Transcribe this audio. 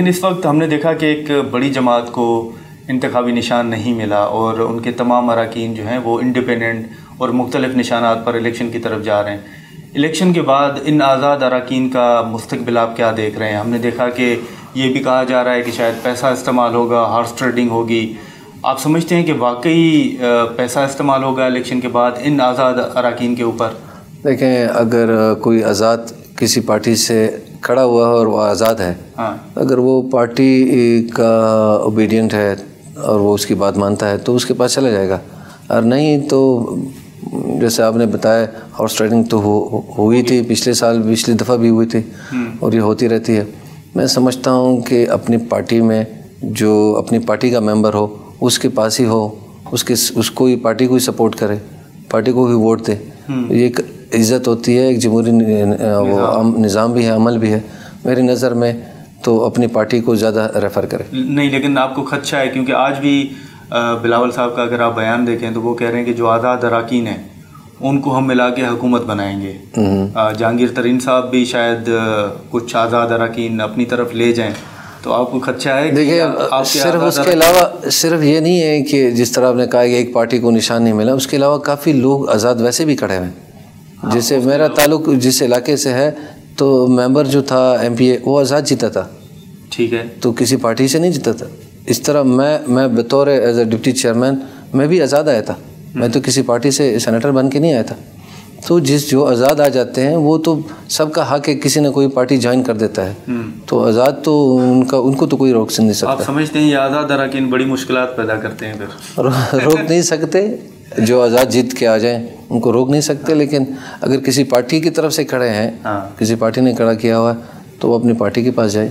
इस वक्त हमने देखा कि एक बड़ी जमात को इंतखाबी निशान नहीं मिला और उनके तमाम अरकान जो हैं वो इंडिपेंडेंट और मुख्तलिफ निशानात पर इलेक्शन की तरफ जा रहे हैं। इलेक्शन के बाद इन आज़ाद अरकान का मुस्तकबिल आप क्या देख रहे हैं? हमने देखा कि ये भी कहा जा रहा है कि शायद पैसा इस्तेमाल होगा, हॉर्स ट्रेडिंग होगी। आप समझते हैं कि वाकई पैसा इस्तेमाल होगा इलेक्शन के बाद इन आज़ाद अरकान के ऊपर? देखें, अगर कोई आज़ाद किसी पार्टी से खड़ा हुआ है और वो आज़ाद है, हाँ, अगर वो पार्टी का ओबीडियंट है और वो उसकी बात मानता है तो उसके पास चला जाएगा, और नहीं तो जैसे आपने बताया हॉर्स ट्रेडिंग तो हुई थी पिछले साल, पिछली दफ़ा भी हुई थी और ये होती रहती है। मैं समझता हूँ कि अपनी पार्टी में जो अपनी पार्टी का मेंबर हो उसके पास ही हो, उसको ही पार्टी को ही सपोर्ट करे, पार्टी को ही वोट दे। ये एक इज़्ज़त होती है, एक जमहूरी निज़ाम भी है, अमल भी है। मेरी नज़र में तो अपनी पार्टी को ज़्यादा रेफ़र करे। नहीं, लेकिन आपको खदशा है क्योंकि आज भी बिलावल साहब का अगर आप बयान देखें तो वो कह रहे हैं कि जो आज़ाद अरकान हैं उनको हम मिला के हुकूमत बनाएंगे। जहांगीर तरीन साहब भी शायद कुछ आज़ाद अरकान अपनी तरफ ले जाएं, तो आपको खदशा है? देखिए, सिर्फ उसके अलावा सिर्फ ये नहीं है कि जिस तरह आपने कहा कि एक पार्टी को निशान नहीं मिला, उसके अलावा काफ़ी लोग आज़ाद वैसे भी खड़े हैं। जैसे मेरा ताल्लुक जिस इलाके से है तो मेंबर जो था MPA वो आज़ाद जीता था, ठीक है, तो किसी पार्टी से नहीं जीता था। इस तरह मैं बतौर एज ए डिप्टी चेयरमैन मैं भी आज़ाद आया था, मैं तो किसी पार्टी से सेनेटर बन के नहीं आया था। तो जो आज़ाद आ जाते हैं वो तो सबका हक है, किसी न कोई पार्टी ज्वाइन कर देता है, तो आज़ाद तो उनको तो कोई रोक नहीं सकता। आप समझते हैं ये आज़ाद अरकान बड़ी मुश्किलात पैदा करते हैं? फिर रोक नहीं सकते, जो आज़ाद जीत के आ जाएं उनको रोक नहीं सकते, लेकिन अगर किसी पार्टी की तरफ से खड़े हैं, किसी पार्टी ने खड़ा किया हुआ है तो वो अपनी पार्टी के पास जाए।